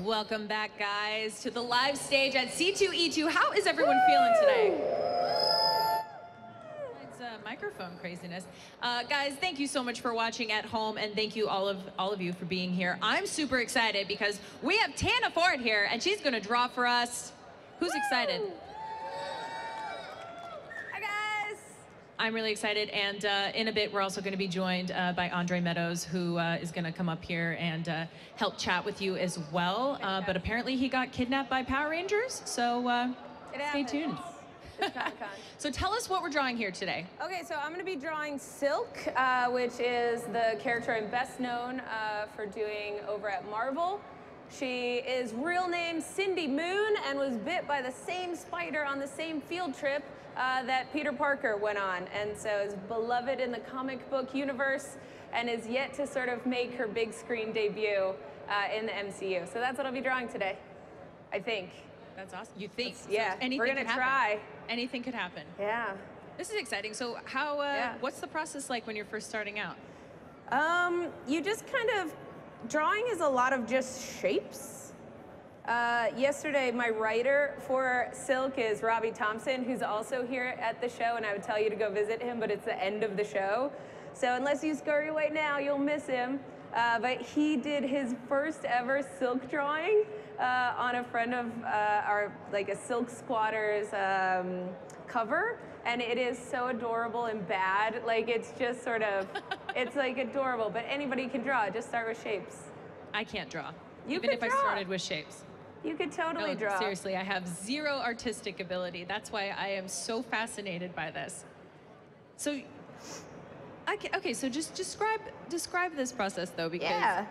Welcome back, guys, to the live stage at C2E2. How is everyone feeling today? It's microphone craziness. Guys, thank you so much for watching at home, and thank you all of you for being here. I'm super excited because we have Tana Ford here, and she's going to draw for us. Who's excited? Hi, guys. I'm really excited, and in a bit we're also going to be joined by Andre Meadows, who is going to come up here and help chat with you as well. But apparently he got kidnapped by Power Rangers, so stay tuned. So tell us what we're drawing here today. Okay, so I'm going to be drawing Silk, which is the character I'm best known for doing over at Marvel. She is real name Cindy Moon and was bit by the same spider on the same field trip that Peter Parker went on, and so is beloved in the comic book universe and is yet to sort of make her big screen debut in the MCU. So that's what I'll be drawing today, I think. That's awesome. You think? Yeah, so we're gonna try. Anything could happen. Yeah. This is exciting. So how? What's the process like when you're first starting out? You just kind of, drawing is a lot of just shapes. Yesterday, my writer for Silk is Robbie Thompson, who's also here at the show, and I would tell you to go visit him, but it's the end of the show. So unless you scurry away now, you'll miss him. But he did his first ever Silk drawing on a friend of our, like a Silk Squatters cover, and it is so adorable and bad. Like, it's just sort of, it's like adorable, but anybody can draw. Just start with shapes. I can't draw. Even if I started with shapes. You could totally draw. Seriously, I have zero artistic ability. That's why I am so fascinated by this. So, okay, so just describe this process though, because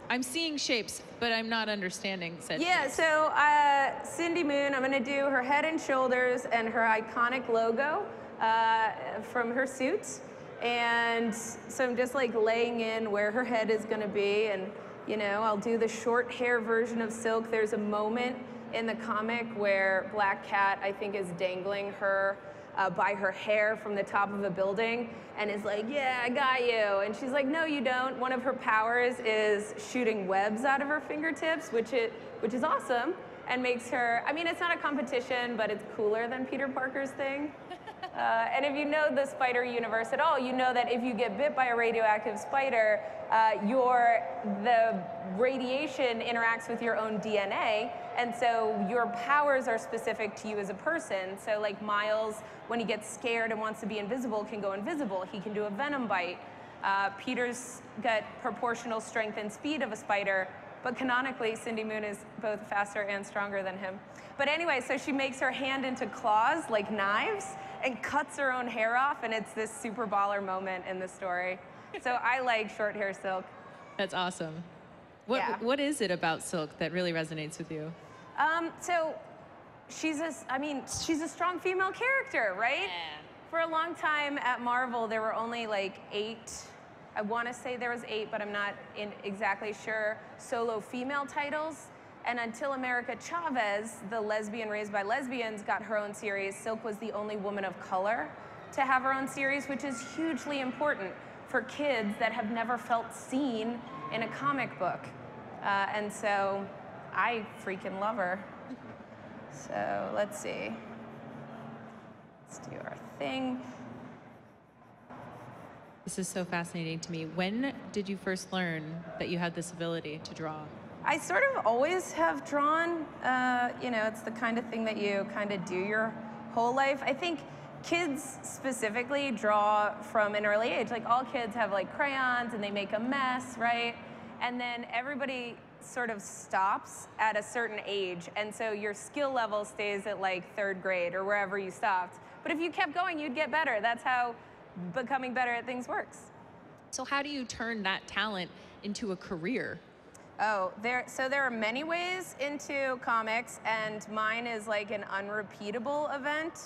I'm seeing shapes, but I'm not understanding said shapes. So Cindy Moon, I'm gonna do her head and shoulders and her iconic logo from her suit. And so I'm just like laying in where her head is gonna be, and you know, I'll do the short hair version of Silk. There's a moment in the comic where Black Cat, I think, is dangling her by her hair from the top of a building and is like, yeah, I got you. And she's like, no, you don't. One of her powers is shooting webs out of her fingertips, which is awesome, and makes her, I mean, it's not a competition, but it's cooler than Peter Parker's thing. And if you know the spider universe at all, you know that if you get bit by a radioactive spider, the radiation interacts with your own DNA, and so your powers are specific to you as a person. So like Miles, when he gets scared and wants to be invisible, can go invisible. He can do a venom bite. Peter's got proportional strength and speed of a spider, but canonically, Cindy Moon is both faster and stronger than him. But anyway, so she makes her hand into claws like knives and cuts her own hair off, and it's this super baller moment in the story. So I like short hair Silk. That's awesome. What is it about Silk that really resonates with you? So she's a strong female character, right? Yeah. For a long time at Marvel, there were only like 8, I want to say there was 8, but I'm not exactly sure, solo female titles. And until America Chavez, the lesbian raised by lesbians, got her own series, Silk was the only woman of color to have her own series, which is hugely important for kids that have never felt seen in a comic book. And so I freaking love her. So let's see. Let's do our thing. This is so fascinating to me. When did you first learn that you had this ability to draw? I sort of always have drawn. You know, it's the kind of thing that you kind of do your whole life. I think kids specifically draw from an early age. Like, all kids have like crayons and they make a mess, right? And then everybody sort of stops at a certain age, and so your skill level stays at like 3rd grade or wherever you stopped. But if you kept going, you'd get better. That's how becoming better at things works. So how do you turn that talent into a career? Oh, there are many ways into comics, and mine is like an unrepeatable event.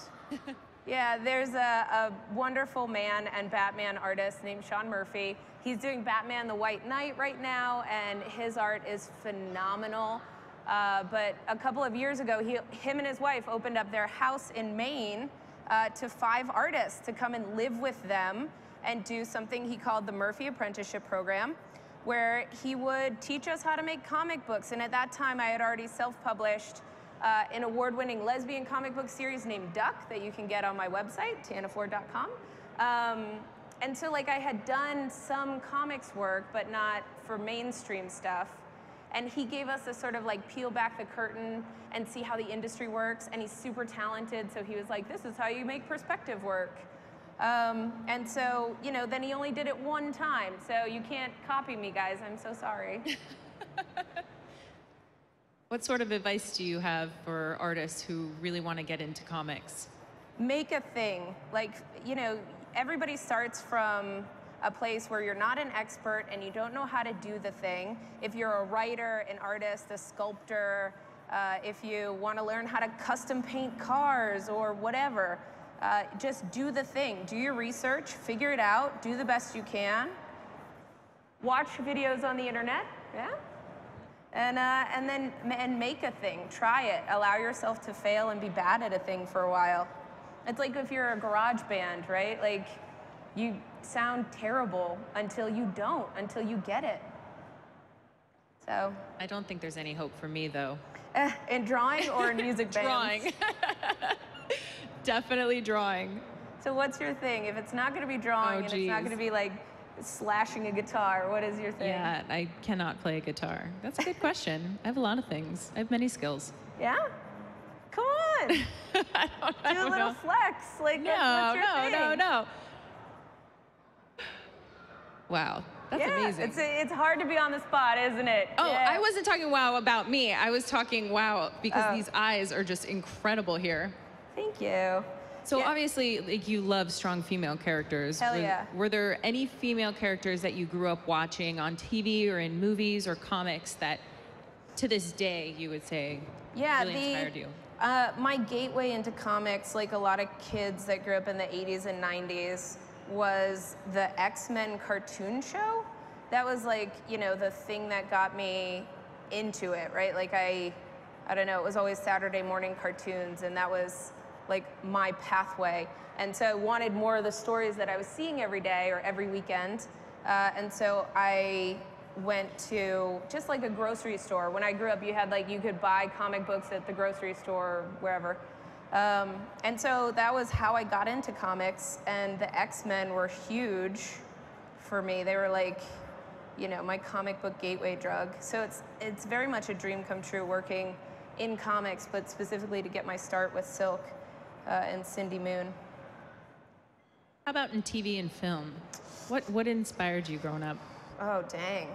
Yeah, there's a wonderful man and Batman artist named Sean Murphy. He's doing Batman the White Knight right now, and his art is phenomenal. But a couple of years ago, him and his wife opened up their house in Maine to 5 artists to come and live with them and do something he called the Murphy Apprenticeship Program, where he would teach us how to make comic books. And at that time, I had already self-published an award-winning lesbian comic book series named Duck that you can get on my website, tanaford.com. And so like I had done some comics work, but not for mainstream stuff. And he gave us a sort of like peel back the curtain and see how the industry works. And he's super talented, so he was like, this is how you make perspective work. And so, you know, then he only did it one time. So you can't copy me, guys. I'm so sorry. What sort of advice do you have for artists who really want to get into comics? Make a thing. Like, you know, everybody starts from a place where you're not an expert and you don't know how to do the thing. If you're a writer, an artist, a sculptor, if you want to learn how to custom paint cars or whatever, just do the thing. Do your research, figure it out, do the best you can. Watch videos on the internet, yeah? And then make a thing. Try it. Allow yourself to fail and be bad at a thing for a while. It's like if you're a garage band, right? Like, you sound terrible until you don't, until you get it. So. I don't think there's any hope for me, though. In drawing or in music bands? Drawing. Definitely drawing. So what's your thing? If it's not going to be drawing and it's not going to be like slashing a guitar, what is your thing? Yeah, I cannot play a guitar. That's a good question. I have a lot of things. I have many skills. Yeah? Come on. Do a little flex. Like, what's your thing? No. Wow, that's amazing. It's hard to be on the spot, isn't it? Oh, yeah. I wasn't talking wow about me. I was talking wow because these eyes are just incredible here. Thank you. So obviously, like, you love strong female characters. Hell yeah. Were there any female characters that you grew up watching on TV or in movies or comics that, to this day, you would say really inspired you? My gateway into comics, like a lot of kids that grew up in the 80s and 90s, was the X-Men cartoon show. That was like, you know, the thing that got me into it, right? Like I don't know, it was always Saturday morning cartoons, and that was like my pathway. And so I wanted more of the stories that I was seeing every day or every weekend. And so I went to just like a grocery store. When I grew up, you had like, you could buy comic books at the grocery store or wherever. And so that was how I got into comics, and the X-Men were huge for me. They were like, you know, my comic book gateway drug. So it's very much a dream come true working in comics, but specifically to get my start with Silk and Cindy Moon. How about in TV and film? What inspired you growing up? Oh, dang.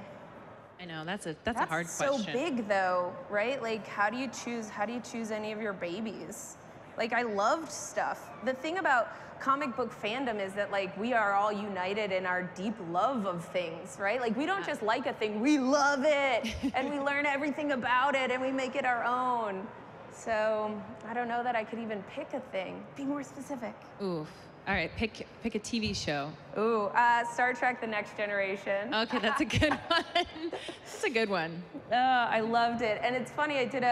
I know, that's a hard question. That's so big though, right? Like, how do you choose any of your babies? Like, I loved stuff. The thing about comic book fandom is that, like, we are all united in our deep love of things, right? Like, we don't just like a thing, we love it, and we learn everything about it, and we make it our own. So, I don't know that I could even pick a thing. Be more specific. Oof. All right, pick a TV show. Ooh, Star Trek: The Next Generation. Okay, that's a good one. That's a good one. I loved it. And it's funny, I did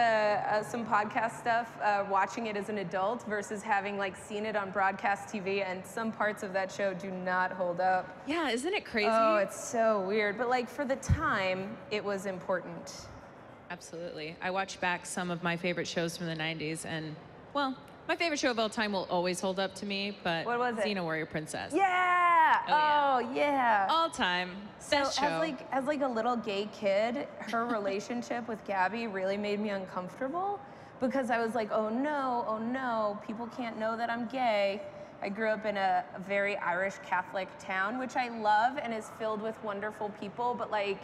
some podcast stuff watching it as an adult versus having like seen it on broadcast TV, and some parts of that show do not hold up. Yeah, isn't it crazy? Oh, it's so weird. But like for the time, it was important. Absolutely. I watched back some of my favorite shows from the 90s, and, well, my favorite show of all time will always hold up to me, but what was it? Xena Warrior Princess. Yeah! Oh, yeah. All time. Best show. As like a little gay kid, her relationship with Gabby really made me uncomfortable, because I was like, oh no, people can't know that I'm gay. I grew up in a very Irish Catholic town, which I love and is filled with wonderful people, but like,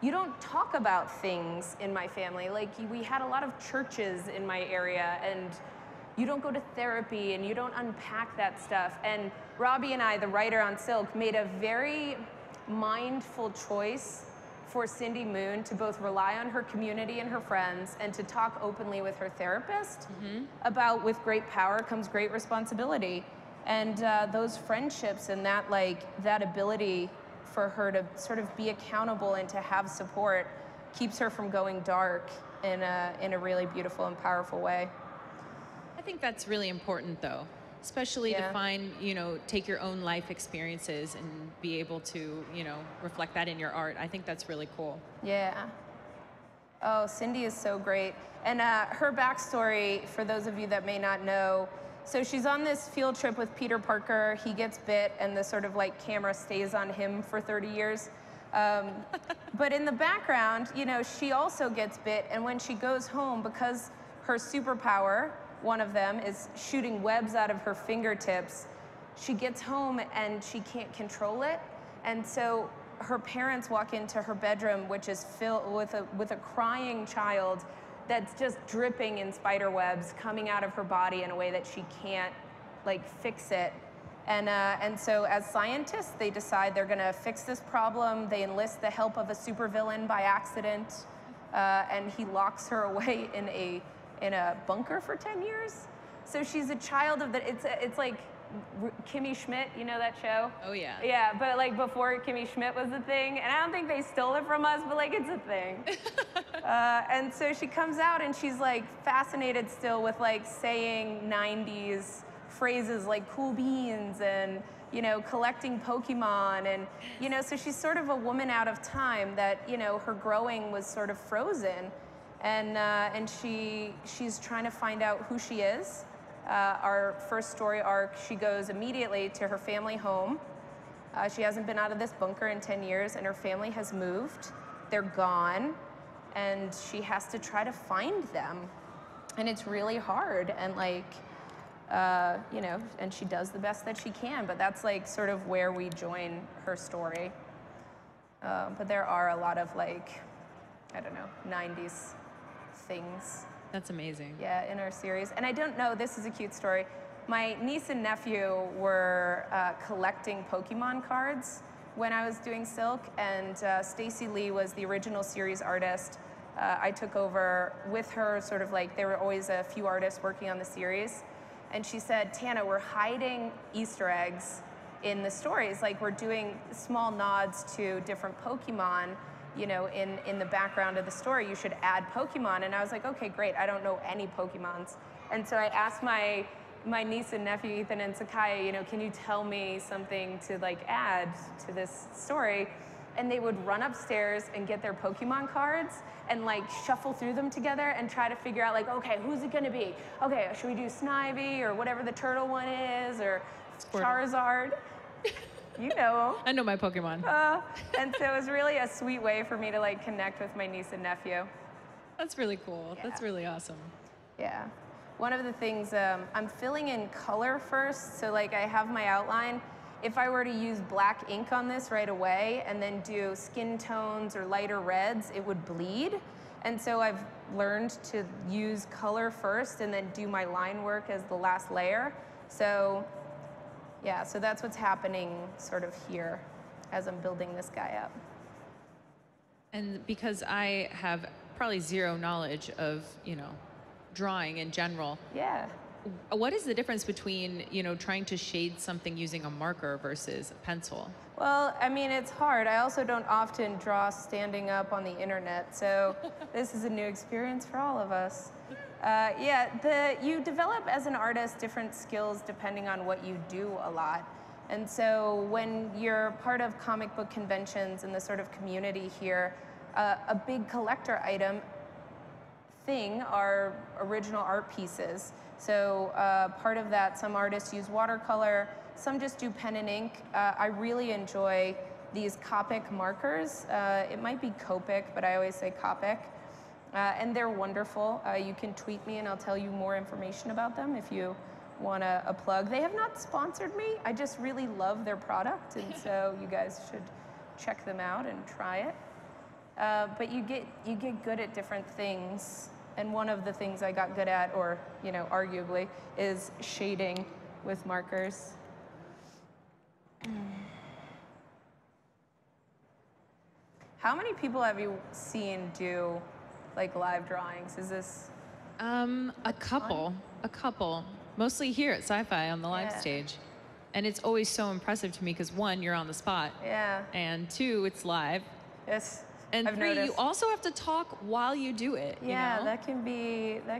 you don't talk about things in my family. Like, we had a lot of churches in my area, and you don't go to therapy, and you don't unpack that stuff. And Robbie and I, the writer on Silk, made a very mindful choice for Cindy Moon to both rely on her community and her friends, and to talk openly with her therapist about, with great power comes great responsibility. And those friendships and that ability for her to sort of be accountable and to have support keeps her from going dark in a really beautiful and powerful way. I think that's really important, though. Especially to Yeah. find, take your own life experiences and be able to, reflect that in your art. I think that's really cool. Yeah. Oh, Cindy is so great. And her backstory, for those of you that may not know, so she's on this field trip with Peter Parker. He gets bit, and the sort of like camera stays on him for 30 years. But in the background, she also gets bit, and when she goes home, because her superpower, one of them, is shooting webs out of her fingertips, she gets home and she can't control it. And so her parents walk into her bedroom, which is filled with a crying child that's just dripping in spider webs coming out of her body in a way that she can't fix it. And so as scientists, they decide they're gonna fix this problem. They enlist the help of a supervillain by accident, and he locks her away in a bunker for 10 years. So she's a child of it's like Kimmy Schmidt, you know that show? Oh yeah. Yeah, but before Kimmy Schmidt was a thing, and I don't think they stole it from us, but it's a thing. And so she comes out and she's fascinated still with saying 90s phrases like cool beans and collecting Pokemon, and so she's sort of a woman out of time that her growing was sort of frozen, and she's trying to find out who she is. Our first story arc, she goes immediately to her family home. She hasn't been out of this bunker in 10 years, and her family has moved. They're gone, and she has to try to find them, and it's really hard, and and she does the best that she can, but that's sort of where we join her story. But there are a lot of I don't know, 90s things. That's amazing. Yeah, in our series. And I don't know, this is a cute story. My niece and nephew were collecting Pokemon cards when I was doing Silk, and Stacy Lee was the original series artist. I took over with her, sort of there were always a few artists working on the series. And she said, Tana, we're hiding Easter eggs in the stories. We're doing small nods to different Pokemon, in the background of the story. You should add Pokemon. And I was like, okay, great. I don't know any Pokemons. And so I asked my niece and nephew, Ethan and Sakai, can you tell me something to add to this story? And they would run upstairs and get their Pokemon cards and shuffle through them together and try to figure out okay, who's it gonna be? Okay, should we do Snivy or whatever the turtle one is, or Charizard? You know. I know my Pokemon. And so it was really a sweet way for me to connect with my niece and nephew. That's really cool. Yeah. That's really awesome. Yeah. One of the things, I'm filling in color first, so I have my outline. If I were to use black ink on this right away and then do skin tones or lighter reds, it would bleed. And so I've learned to use color first and then do my line work as the last layer. So yeah, so that's what's happening sort of here as I'm building this guy up. And because I have probably zero knowledge of, drawing in general. Yeah. What is the difference between, trying to shade something using a marker versus a pencil? Well, I mean, it's hard. I also don't often draw standing up on the internet, so this is a new experience for all of us. You develop as an artist different skills depending on what you do a lot. And so when you're part of comic book conventions and the sort of community here, a big collector item thing are original art pieces. So part of that, some artists use watercolor, some just do pen and ink. I really enjoy these Copic markers. It might be Copic, but I always say Copic. And they're wonderful. You can tweet me and I'll tell you more information about them if you want a plug. They have not sponsored me. I just really love their product, and so you guys should check them out and try it. But you get good at different things. And one of the things I got good at, or arguably, is shading with markers. How many people have you seen do live drawings? Is this a couple, mostly here at SYFY on the live stage. And it's always so impressive to me because one, you're on the spot. Yeah. And two, it's live. Yes. And I've 3, you noticed. also have to talk while you do it. Yeah, you know? that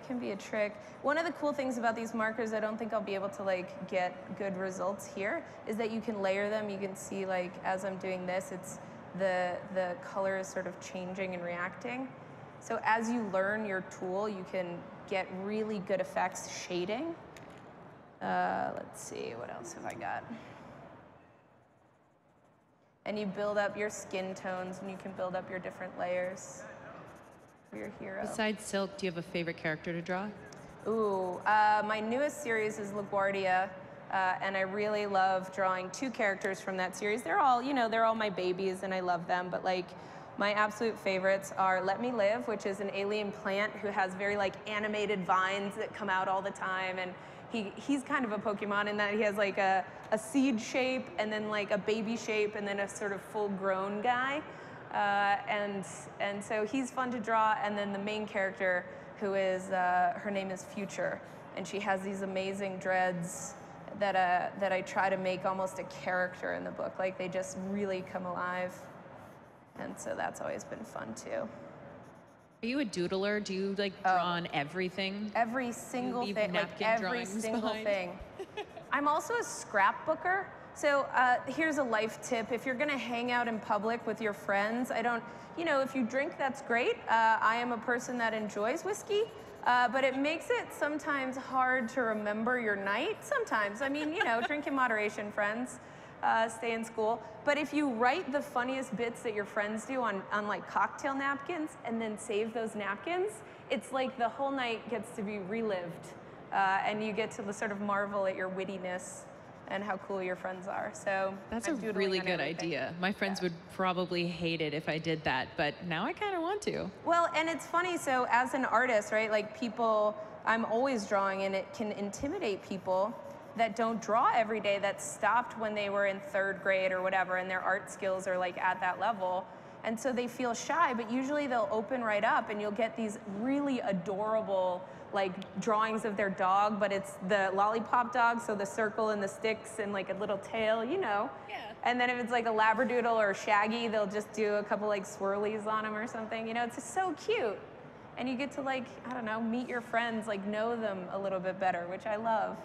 can be a trick. One of the cool things about these markers, I don't think I'll be able to like get good results here, is that you can layer them. You can see like as I'm doing this, it's the color is sort of changing and reacting. So as you learn your tool, you can get really good effects shading. Let's see, what else have I got? And you build up your skin tones, and you can build up your different layers for your hero. Besides Silk, do you have a favorite character to draw? Ooh, my newest series is LaGuardia, and I really love drawing 2 characters from that series. They're all, you know, they're all my babies, and I love them, but like, my absolute favorites are Let Me Live, which is an alien plant who has very like animated vines that come out all the time, and he's kind of a Pokemon in that he has like a seed shape and then like a baby shape and then a sort of full-grown guy, and so he's fun to draw. And then the main character, who is her name is Future, and she has these amazing dreads that I try to make almost a character in the book, like they just really come alive. And so that's always been fun too. Are you a doodler? Do you like draw on everything? Every single leave thing, like napkin every drawings single behind? thing. I'm also a scrapbooker. So here's a life tip. If you're gonna hang out in public with your friends, you know, if you drink, that's great. I am a person that enjoys whiskey, but it makes it sometimes hard to remember your night. Sometimes, I mean, you know, drink in moderation, friends. Stay in school. But if you write the funniest bits that your friends do on like cocktail napkins and then save those napkins, it's like the whole night gets to be relived, and you get to sort of marvel at your wittiness and how cool your friends are. So That's I'm a doodling really on good everything. idea. My friends would probably hate it if I did that, but now I kind of want to. Well, and it's funny, so as an artist, right, like people, I'm always drawing, and it can intimidate people that don't draw every day, that stopped when they were in 3rd grade or whatever, and their art skills are like at that level. And so they feel shy, but usually they'll open right up and you'll get these really adorable like drawings of their dog, but it's the lollipop dog, so the circle and the sticks and like a little tail, you know. Yeah. And then if it's like a Labradoodle or Shaggy, they'll just do a couple like swirlies on them or something. You know, it's just so cute. And you get to like, I don't know, meet your friends, like know them a little bit better, which I love.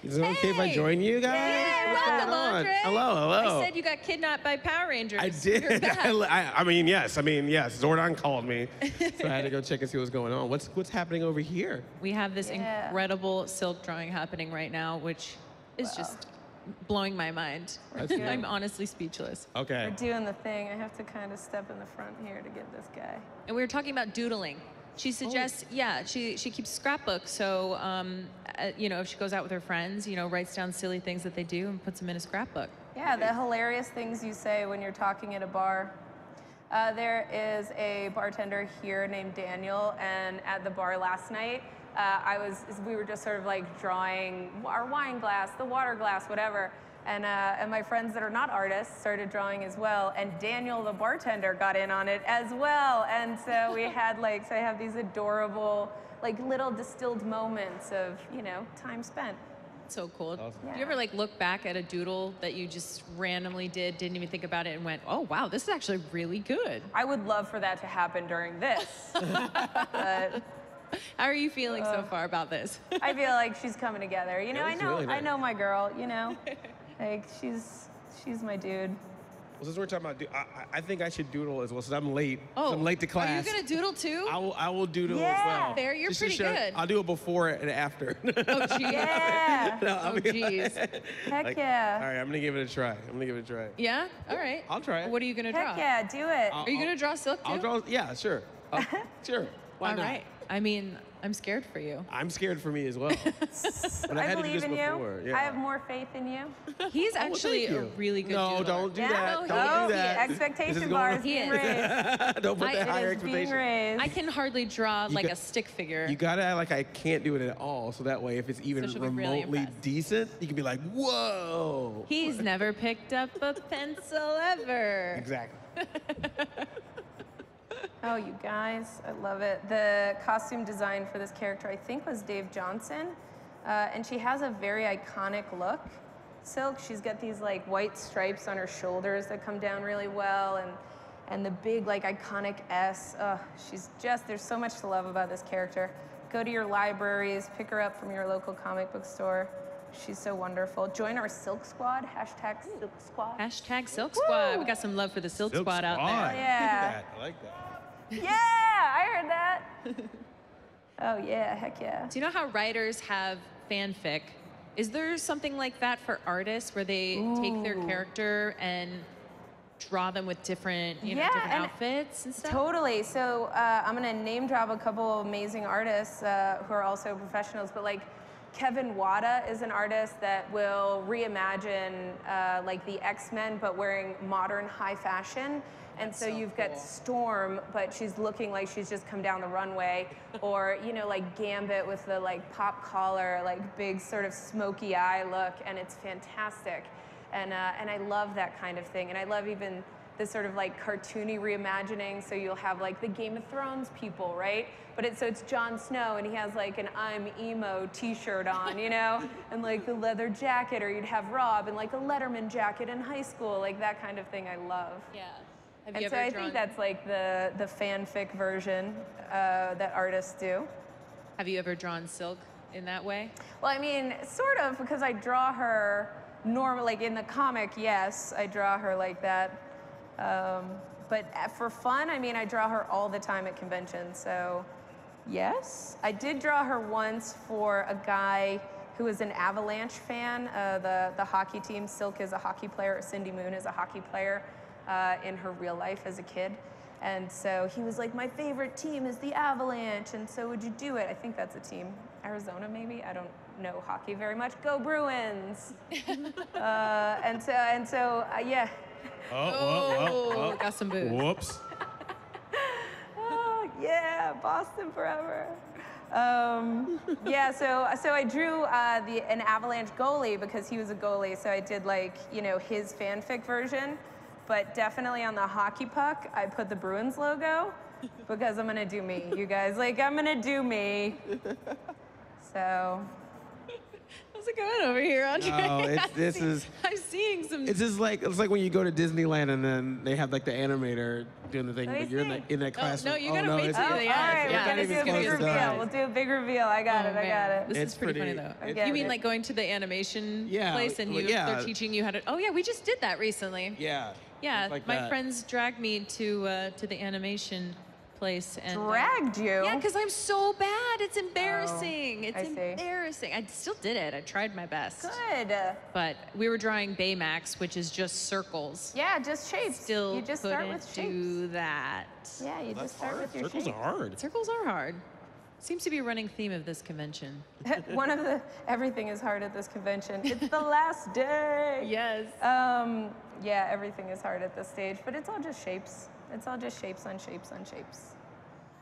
Is it okay if I join you guys? Hey, What's welcome, going on? Andre. Hello. I said you got kidnapped by Power Rangers. I did. You're back. I mean, yes. Zordon called me, so I had to go check and see what's going on. What's happening over here? We have this Yeah. incredible silk drawing happening right now, which is just blowing my mind. That's good. I'm honestly speechless. Okay. We're doing the thing. I have to kind of step in the front here to get this guy. And we were talking about doodling. She suggests, she keeps scrapbooks. So, you know, if she goes out with her friends, you know, writes down silly things that they do and puts them in a scrapbook. Yeah, the hilarious things you say when you're talking at a bar. There is a bartender here named Daniel, and at the bar last night, we were just sort of like drawing our wine glass, the water glass, whatever. And my friends that are not artists started drawing as well. And Daniel, the bartender, got in on it as well. And so we had I have these adorable, like little distilled moments of, you know, time spent. So cool. Awesome. Do you ever like look back at a doodle that you just randomly didn't even think about it, and went, oh wow, this is actually really good? I would love for that to happen during this. But How are you feeling so far about this? I feel like she's coming together. You know, It was really nice. I know my girl, you know. Like she's my dude. Well, since we're talking about, I think I should doodle as well, since I'm late. Oh, I'm late to class. Are you gonna doodle too? I will doodle as Yeah. well. There, you're Just to pretty show- good. I'll do a before and after. Oh jeez. Yeah. No, Oh jeez. Heck yeah. All right, I'm gonna give it a try. Yeah. All right. I'll try it. What are you gonna draw? Heck yeah, do it. Are you gonna draw silk too? I'll draw. Yeah, sure. Sure. Why All not? right. I mean, I'm scared for you. I'm scared for me as well. But I I had to do believe this in before. you. Yeah. I have more faith in you. He's Oh, well, actually thank a you. really good No, doodler. don't do Yeah? that. No, he Don't is. do that. This Expectation is bar is going- He being is. raised. Don't put I- that it higher It is being expectation. raised. I can hardly draw like got- a stick figure. You gotta act like I can't do it at all, so that way, if it's even she'll be really remotely impressed. decent, you can be like, "Whoa!" He's never picked up a pencil ever. Exactly. Oh, you guys, I love it. The costume design for this character, I think, was Dave Johnson. And she has a very iconic look. Silk, she's got these like white stripes on her shoulders that come down really well. and the big, like, iconic S. She's just, there's so much to love about this character. Go to your libraries, pick her up from your local comic book store. She's so wonderful. Join our Silk Squad, hashtag Silk Squad. Hashtag Silk Squad. We got some love for the Silk Squad out there. Yeah. I like that. Yeah, I heard that. Oh yeah, heck yeah. Do you know how writers have fanfic? Is there something like that for artists where they take their character and draw them with different, different outfits and stuff? Totally. So I'm gonna name drop a couple of amazing artists who are also professionals, but like Kevin Wada is an artist that will reimagine like the X-Men, but wearing modern high fashion. And so you've got Storm, but she's looking like she's just come down the runway. Or, like Gambit with the like pop collar, like big sort of smoky eye look, and it's fantastic. And I love that kind of thing. And I love even the sort of like cartoony reimagining. So you'll have like the Game of Thrones people, right? But it's Jon Snow, and he has like an I'm emo t-shirt on, and like the leather jacket, or you'd have Rob in like a Letterman jacket in high school, like that kind of thing I love. Yeah. And so I think that's like the fanfic version that artists do. Have you ever drawn Silk in that way? Well, I mean, sort of, because I draw her normal, like in the comic, yes, I draw her like that. But for fun, I mean, I draw her all the time at conventions, so yes. I did draw her once for a guy who was an Avalanche fan, the hockey team. Silk is a hockey player, Cindy Moon is a hockey player. In her real life as a kid. And so he was like, my favorite team is the Avalanche, and so would you do it? I think that's a team. Arizona, maybe? I don't know hockey very much. Go Bruins! And so, yeah. Oh, got some booze. Whoops. Oh, yeah, Boston forever. Yeah, so I drew an Avalanche goalie because he was a goalie, so I did like, his fanfic version. But definitely on the hockey puck, I put the Bruins logo because I'm gonna do me, you guys. Like, I'm gonna do me. So. How's it going over here, Andre? No, I'm seeing some. It's like when you go to Disneyland and then they have like the animator doing the thing, but you're in that class. No, you gotta wait till the end. All right, Yeah, we're gonna do a big reveal. We'll do a big reveal. I got it. This is pretty funny though. Okay. You mean like going to the animation place and they're teaching you how to? Oh yeah, we just did that recently. Yeah. Yeah, like my that. friends dragged me to the animation place and dragged you? Yeah, because I'm so bad. It's embarrassing. Oh, it's embarrassing. I still did it. I tried my best. Good. But we were drawing Baymax, which is just circles. Yeah, just shapes. Still you just start with shapes. do that. Yeah, you just start with your Circles shapes. are hard. Circles are hard. Seems to be a running theme of this convention. One of everything is hard at this convention. It's the last day. Yes. Yeah, everything is hard at this stage, but it's all just shapes. It's all just shapes on shapes on shapes.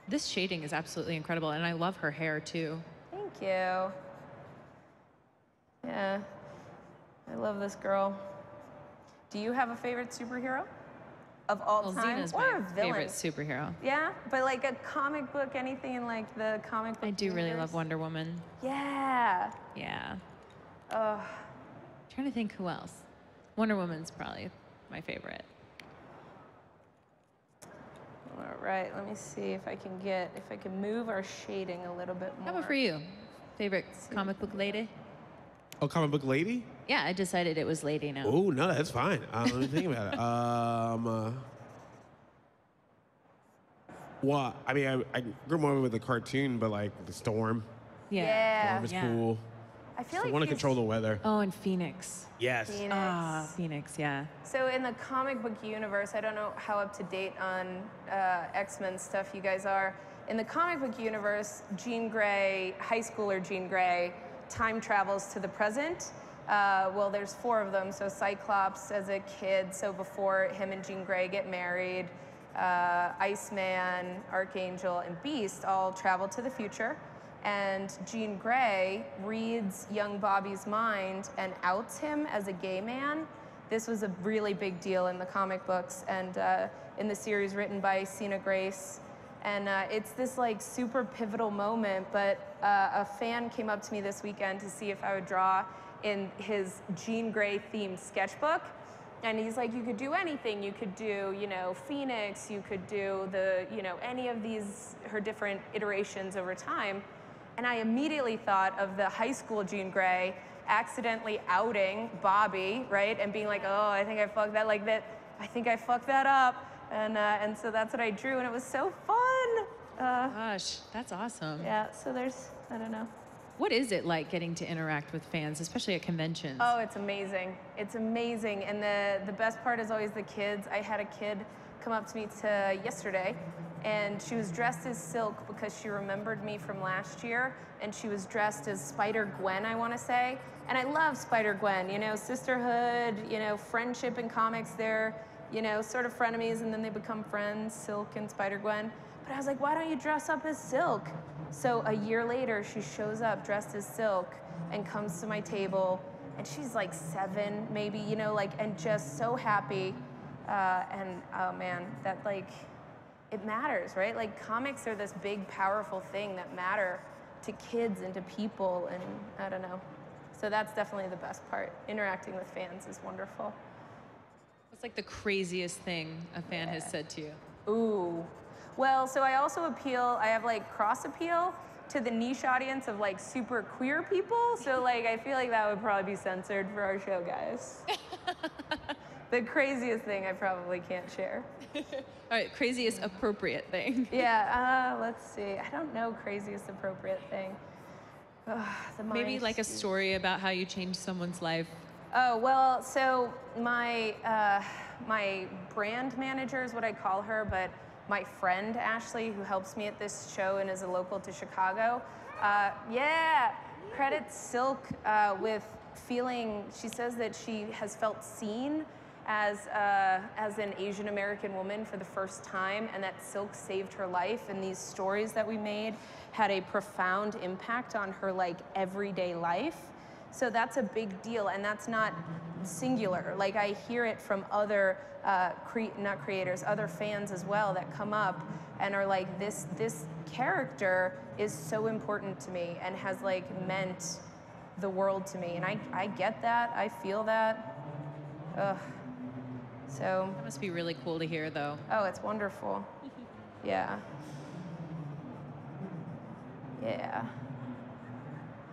This shading is absolutely incredible, and I love her hair too. Thank you. Yeah, I love this girl. Do you have a favorite superhero of all time? Xena's or my a villain? favorite superhero. Yeah, but like a comic book, anything in like the comic book I do really universe? love Wonder Woman. Yeah. Yeah. Ugh. Trying to think who else. Wonder Woman's probably my favorite. All right, let me see if I can move our shading a little bit more. How about for you? Favorite comic book lady? Oh, comic book lady? Yeah, I decided it was lady now. Oh, no, that's fine. Let me think about it. Well, I mean, I grew more with the cartoon, but like the Storm. Yeah. Storm is cool. I feel I like want to control the weather. Oh, and Phoenix. Yes. Phoenix. Ah, Phoenix, yeah. So in the comic book universe, I don't know how up to date on X-Men stuff you guys are. In the comic book universe, Jean Grey, high schooler Jean Grey, time travels to the present. Well, there's 4 of them. So Cyclops as a kid, so before him and Jean Grey get married, Iceman, Archangel, and Beast all travel to the future. And Jean Grey reads young Bobby's mind and outs him as a gay man. This was a really big deal in the comic books and in the series written by Sina Grace. And it's this like super pivotal moment, but a fan came up to me this weekend to see if I would draw in his Jean Grey themed sketchbook. And he's like, you could do anything. You could do, you know, Phoenix. You could do the, you know, any of these, her different iterations over time. And I immediately thought of the high school Jean Grey accidentally outing Bobby, right? And being like, oh, I think I fucked that, like that. I think I fucked that up. And so that's what I drew, and it was so fun. Gosh, that's awesome. Yeah, so there's, I don't know. What is it like getting to interact with fans, especially at conventions? Oh, it's amazing. It's amazing. And the best part is always the kids. I had a kid come up to me yesterday, and she was dressed as Silk because she remembered me from last year, and she was dressed as Spider-Gwen, I want to say. And I love Spider-Gwen, you know, sisterhood, you know, friendship in comics. They're, you know, sort of frenemies, and then they become friends, Silk and Spider-Gwen. But I was like, why don't you dress up as Silk? So a year later, she shows up dressed as Silk and comes to my table, and she's like 7, maybe, you know, like, and just so happy. And oh man, that like, it matters, right? Like comics are this big, powerful thing that matter to kids and to people, and I don't know. So that's definitely the best part. Interacting with fans is wonderful. What's like the craziest thing a fan has said to you? Ooh. Well, so I also appeal, I have like cross appeal to the niche audience of like super queer people. So like, I feel like that would probably be censored for our show, guys. The craziest thing I probably can't share. All right, craziest appropriate thing. Yeah, let's see. I don't know craziest appropriate thing. Maybe like a story about how you changed someone's life. Oh, well, so my brand manager is what I call her, but my friend, Ashley, who helps me at this show and is a local to Chicago, credits Silk with feeling, she says that she has felt seen as an Asian American woman for the first time, and that Silk saved her life, and these stories that we made had a profound impact on her like everyday life. So that's a big deal, and that's not singular. Like I hear it from other, not creators, other fans as well that come up and are like, this character is so important to me and has like meant the world to me. And I get that, I feel that. Ugh. So. That must be really cool to hear though. Oh, it's wonderful. Yeah. Yeah.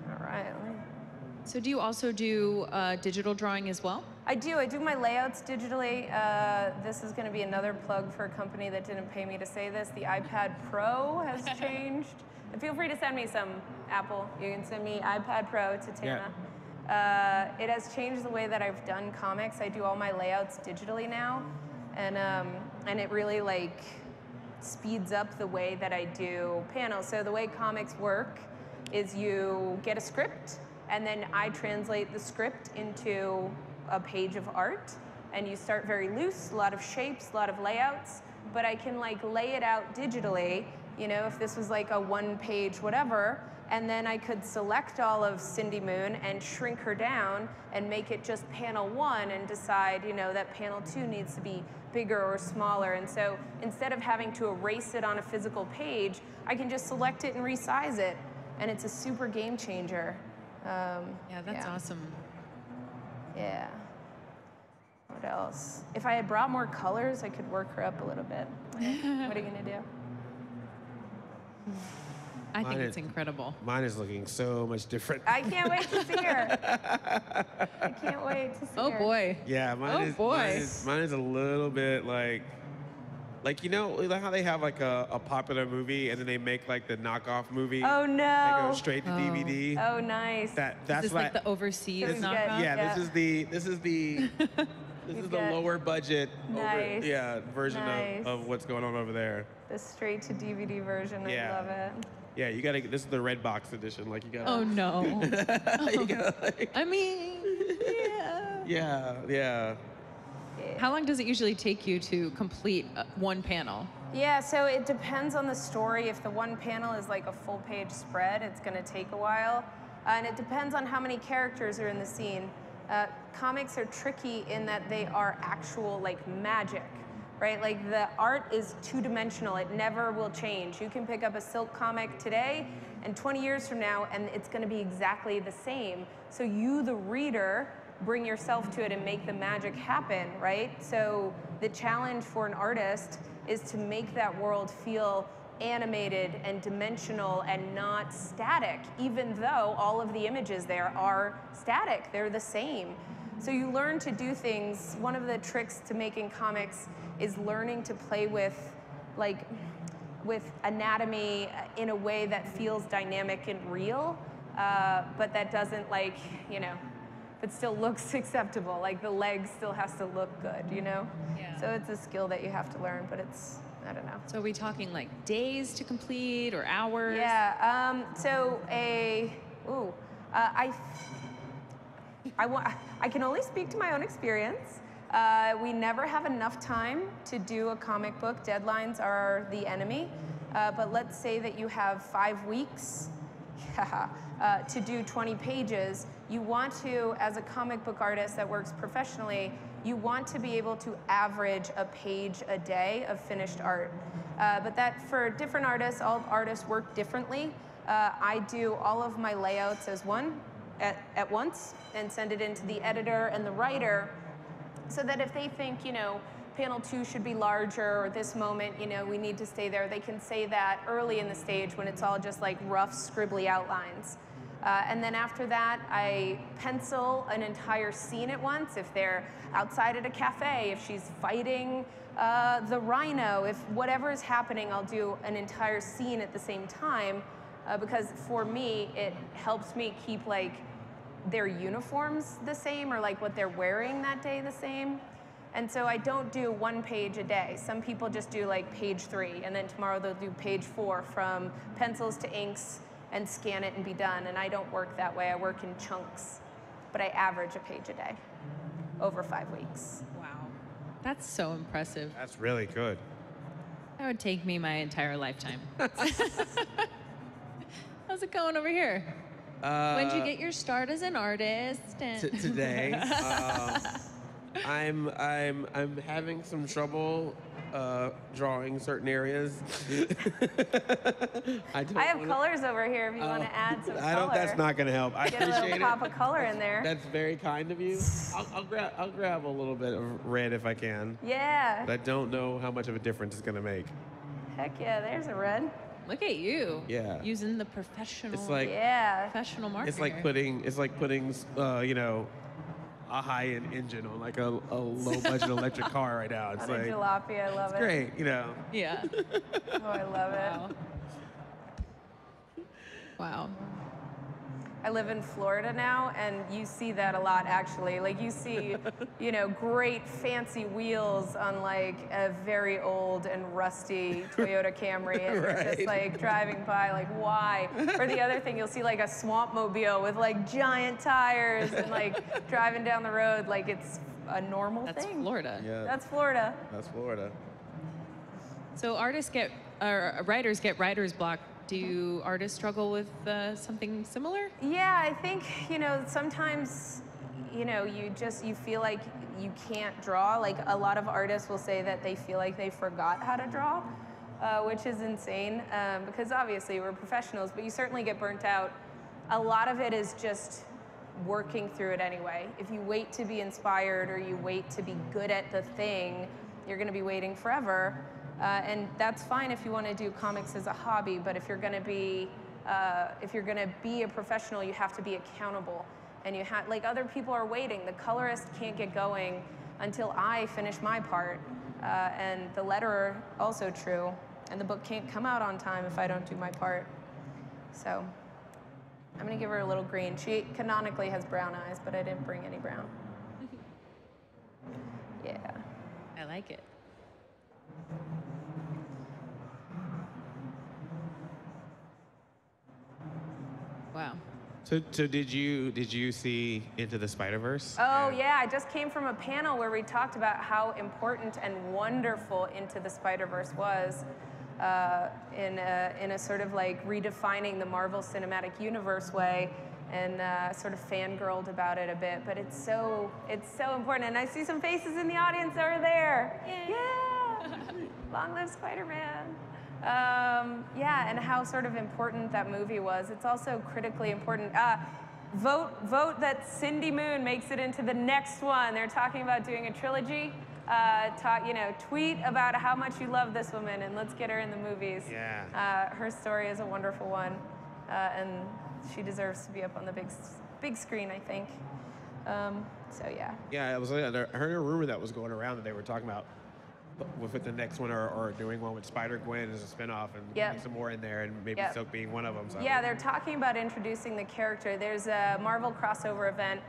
All right. So do you also do digital drawing as well? I do my layouts digitally. This is gonna be another plug for a company that didn't pay me to say this. The iPad Pro has changed. And feel free to send me some, Apple. You can send me iPad Pro to Tana. Yeah. It has changed the way that I've done comics. I do all my layouts digitally now. And it really like speeds up the way that I do panels. So the way comics work is you get a script, and then I translate the script into a page of art, and you start very loose, a lot of shapes, a lot of layouts, but I can like lay it out digitally, you know, if this was like a 1-page whatever, and then I could select all of Cindy Moon and shrink her down and make it just panel 1 and decide, you know, that panel 2 needs to be bigger or smaller. And so instead of having to erase it on a physical page, I can just select it and resize it, and it's a super game changer. Yeah, that's awesome. Yeah. What else? If I had brought more colors, I could work her up a little bit. What are you gonna do? I think it's incredible. Mine is looking so much different. I can't wait to see her. I can't wait to see her. Oh boy. Yeah, mine is a little bit like you know how they have like a popular movie and then they make like the knockoff movie. Oh no. That goes straight to DVD. Oh nice. That's like the overseas knockoff. Yeah, this is the lower budget version of what's going on over there. The straight to DVD version. I love it. Yeah, you gotta. This is the red box edition. Like you gotta. Oh no. You gotta, like, I mean, yeah. Yeah. How long does it usually take you to complete one panel? Yeah, so it depends on the story. If the one panel is like a full-page spread, it's gonna take a while. And it depends on how many characters are in the scene. Comics are tricky in that they are actual like magic, right? Like the art is two-dimensional. It never will change. You can pick up a Silk comic today and 20 years from now, and it's gonna be exactly the same. So you, the reader, bring yourself to it and make the magic happen, right? So the challenge for an artist is to make that world feel animated and dimensional and not static, even though all of the images there are static, they're the same. So you learn to do things. One of the tricks to making comics is learning to play with anatomy in a way that feels dynamic and real, but that doesn't it still looks acceptable. Like the leg still has to look good, Yeah. So it's a skill that you have to learn, but I don't know. So are we talking like days to complete or hours? Yeah. I can only speak to my own experience. We never have enough time to do a comic book. Deadlines are the enemy. But let's say that you have 5 weeks to do 20 pages. You want to, as a comic book artist that works professionally, you want to be able to average a page a day of finished art. But that for different artists, all artists work differently. I do all of my layouts as at once and send it into the editor and the writer, so that if they think, panel 2 should be larger, or this moment, we need to stay there, they can say that early in the stage when it's all just like rough, scribbly outlines. And then after that, I pencil an entire scene at once. If they're outside at a cafe, if she's fighting the rhino, if whatever is happening, I'll do an entire scene at the same time, because for me, it helps me keep their uniforms the same, or what they're wearing that day the same. And so I don't do 1 page a day. Some people just do page 3, and then tomorrow they'll do page 4, from pencils to inks, and scan it and be done. And I don't work that way. I work in chunks, but I average a page a day over 5 weeks. Wow, that's so impressive. That's really good. That would take me my entire lifetime. How's it going over here? When did you get your start as an artist? Today, I'm having some trouble drawing certain areas. I have colors over here if you want to add some color. That's not going to help. I Get appreciate a little pop of color in there. That's very kind of you. I'll grab a little bit of red if I can. Yeah. But I don't know how much of a difference it's going to make. Heck yeah, there's a red. Look at you. Yeah. Using the professional. It's like professional marker. It's like putting a high-end engine on a low-budget electric car right now. It's on a jalopy, I love it. Great, Yeah. Oh, I love it. Wow. I live in Florida now, and you see that a lot, actually. You see, great fancy wheels on a very old and rusty Toyota Camry, and Right. you're just driving by, why? Or the other thing, you'll see a swamp mobile with giant tires and driving down the road like it's a normal That's thing. Florida. Yeah. That's Florida. That's Florida. So writers get writer's block. Do artists struggle with something similar? Yeah, I think, sometimes, you feel like you can't draw. A lot of artists will say that they feel like they forgot how to draw, which is insane, because obviously we're professionals, but you certainly get burnt out. A lot of it is just working through it anyway. If you wait to be inspired, or you wait to be good at the thing, you're going to be waiting forever. And that's fine if you want to do comics as a hobby, but if you're going to be a professional, you have to be accountable. And you have other people are waiting. The colorist can't get going until I finish my part, and the letterer also true. And the book can't come out on time if I don't do my part. So I'm going to give her a little green. She canonically has brown eyes, but I didn't bring any brown. Yeah. I like it. Wow. So did you see Into the Spider-Verse? Oh yeah, I just came from a panel where we talked about how important and wonderful Into the Spider-Verse was, in a sort of redefining the Marvel Cinematic Universe way, and sort of fangirled about it a bit. But it's so important, and I see some faces in the audience over there. Yeah. Long live Spider-Man. Yeah, and how sort of important that movie was. It's also critically important. vote that Cindy Moon makes it into the next one. They're talking about doing a trilogy. Tweet about how much you love this woman and let's get her in the movies. Yeah. Her story is a wonderful one, and she deserves to be up on the big screen, I think. So yeah. Yeah, I heard a rumor that was going around that they were talking about with the next one or doing one with Spider-Gwen as a spinoff and putting some more in there and maybe Silk being one of them. So. Yeah, they're talking about introducing the character. There's a Marvel crossover event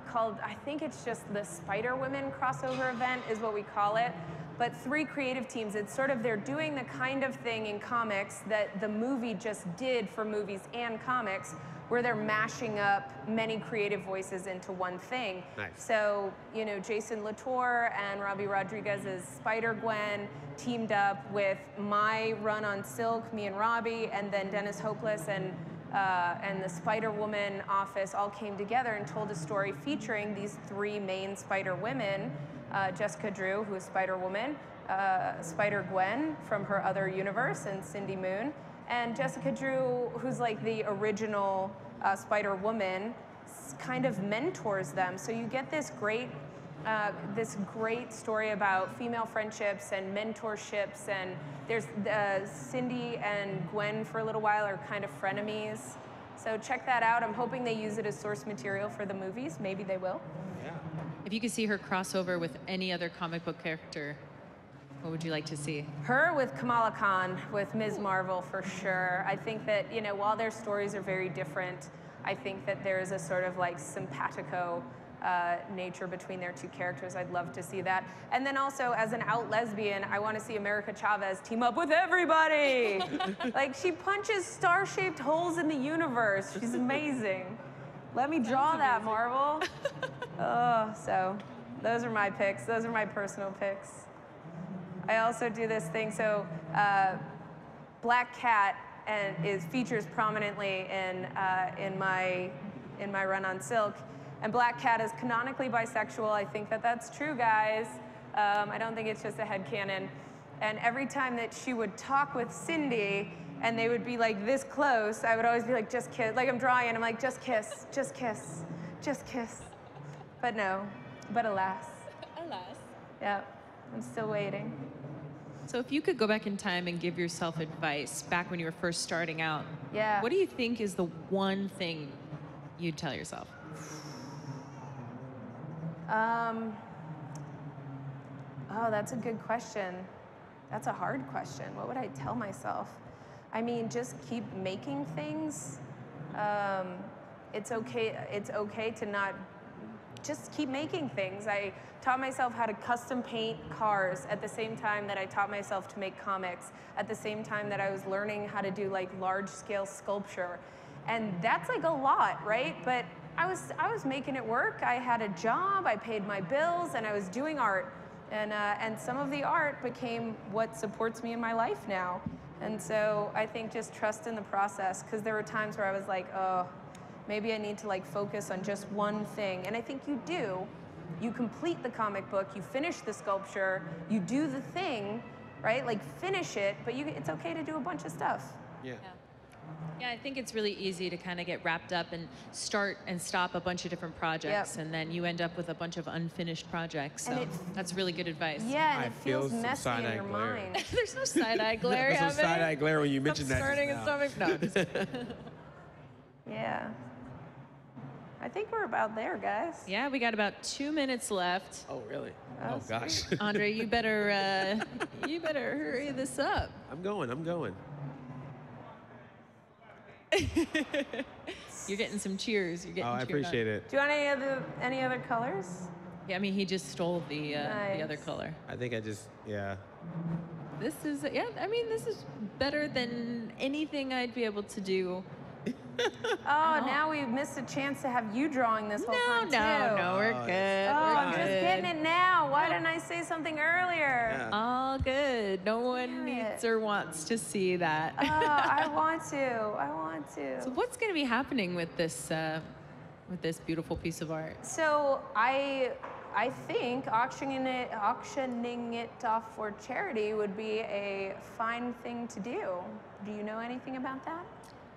called, I think it's just the Spider-Women crossover event is what we call it. But 3 creative teams, it's sort of, they're doing the kind of thing in comics that the movie just did for movies and comics, where they're mashing up many creative voices into one thing. Nice. So, Jason Latour and Robbie Rodriguez's Spider-Gwen teamed up with my run on Silk, me and Robbie, and then Dennis Hopeless and the Spider-Woman office all came together and told a story featuring these 3 main Spider-Women, Jessica Drew, who is Spider-Woman, Spider-Gwen from her other universe, and Cindy Moon, and Jessica Drew, who's like the original Spider-Woman, kind of mentors them. So you get this great story about female friendships and mentorships, and there's Cindy and Gwen for a little while are kind of frenemies. So check that out. I'm hoping they use it as source material for the movies. Maybe they will. Yeah. If you could see her crossover with any other comic book character, what would you like to see? Her with Kamala Khan, with Ms. Marvel for sure. I think that, while their stories are very different, I think that there is a sort of like simpatico nature between their 2 characters. I'd love to see that. And then also, as an out lesbian, I want to see America Chavez team up with everybody. Like, she punches star-shaped holes in the universe. She's amazing. Let me draw that, Marvel. So those are my picks. Those are my personal picks. I also do this thing, so Black Cat features prominently in my run on Silk, and Black Cat is canonically bisexual. I think that that's true, guys. I don't think it's just a headcanon. And every time that she would talk with Cindy, and they would be like this close, I would always be like, just kiss. Like I'm drawing, and I'm like, just kiss, just kiss, just kiss. But no, but alas. Alas. Yeah. I'm still waiting. So if you could go back in time and give yourself advice back when you were first starting out, yeah. What do you think is the one thing you'd tell yourself? Oh, that's a good question. That's a hard question. What would I tell myself? I mean, just keep making things. It's okay to not just keep making things. I taught myself how to custom paint cars at the same time that I taught myself to make comics, at the same time that I was learning how to do like large scale sculpture. And that's like a lot, right? But I was making it work. I had a job, I paid my bills, and I was doing art. And some of the art became what supports me in my life now. And so I think just trust in the process, because there were times where I was like, oh, maybe I need to like focus on just one thing. And I think you do. You complete the comic book, you finish the sculpture, you do the thing, right? Like finish it, but it's okay to do a bunch of stuff. Yeah. Yeah, I think it's really easy to kind of get wrapped up and start and stop a bunch of different projects, and then you end up with a bunch of unfinished projects. So that's really good advice. Yeah, and it feels messy in your mind. There's no side-eye glare. There's no side-eye glare when you mentioned that. Starting and stopping. No. Yeah. I think we're about there, guys. Yeah, we got about 2 minutes left. Oh, really? Oh, gosh. Andre, you better hurry this up. I'm going. You're getting some cheers. You're getting I appreciate it. Do you want any other colors? Yeah, I mean, he just stole the other color. I think yeah. This is, I mean, this is better than anything I'd be able to do. Oh, now we've missed a chance to have you drawing this whole time, too. No, we're good. Oh, I'm just getting it now. Why didn't I say something earlier? Yeah. All good. No one needs or wants to see that. Oh, I want to. So what's going to be happening with this beautiful piece of art? So I think auctioning it off for charity would be a fine thing to do. Do you know anything about that?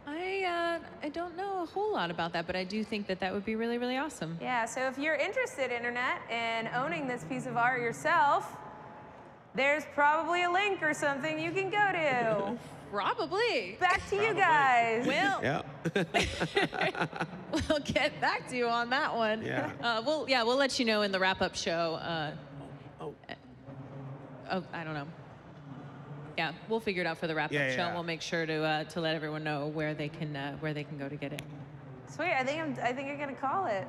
I don't know a whole lot about that, but I do think that that would be really, really awesome. Yeah, so if you're interested, Internet, in owning this piece of art yourself, there's probably a link or something you can go to. Probably. Back to you guys. Well, Yeah. we'll get back to you on that one. Yeah. We'll let you know in the wrap-up show. I don't know. Yeah, we'll figure it out for the wrap-up show. Yeah. We'll make sure to let everyone know where they can go to get it. Sweet. I think I'm gonna call it.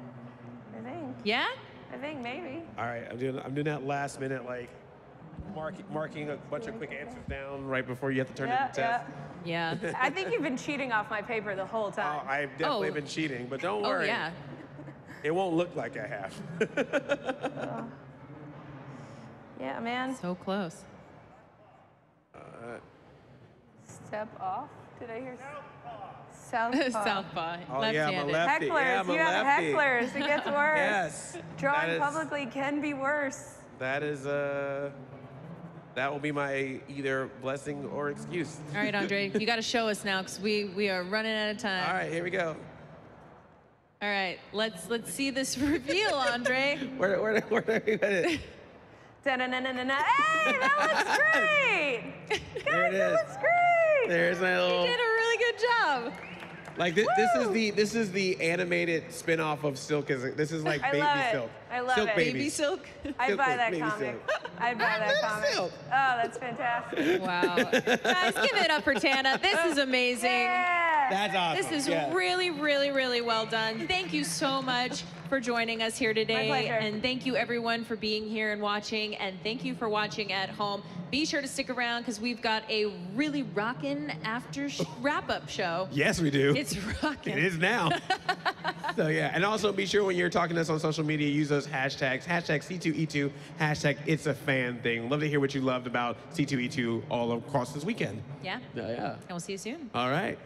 I think. Yeah. I think maybe. All right, I'm doing that last minute, like marking a bunch of quick answers down right before you have to turn in the test. Yeah. I think you've been cheating off my paper the whole time. Oh, I've definitely been cheating, but don't worry. Oh yeah. It won't look like I have. Yeah, man. So close. Step off. Did I hear? Southpaw. Southpaw. Oh, Left-handed. yeah, I'm a lefty. Hecklers. Yeah, I'm a You have lefty. hecklers. It gets worse. Yes. Drawing publicly can be worse. That is that will be my either blessing or excuse. All right, Andre, you got to show us now because we are running out of time. All right, here we go. All right, let's see this reveal, Andre. Where are we headed? Da-na-na-na-na-na. Hey, that looks great! There it Guys, is. that looks great! There's my You little. did a really good job. Like this is the animated spin-off of Silk. This is like I Baby love it. Silk. I love Silk it. Babies. Baby Silk. I'd Silk buy that Baby comic. Silk. I'd buy that comic. Silk. Oh, that's fantastic. Wow. Guys, give it up for Tana. This is amazing. Yeah. That's awesome. This is yeah. really, really, really well done. Thank you so much for joining us here today. My pleasure. And thank you everyone for being here and watching. And thank you for watching at home. Be sure to stick around because we've got a really rockin' after wrap-up show. Yes, we do. It's rockin'. It is now. So yeah, and also be sure when you're talking to us on social media, use those hashtags, hashtag C2E2, hashtag It's a Fan Thing. Love to hear what you loved about C2E2 all across this weekend. Yeah. Yeah. And we'll see you soon. All right.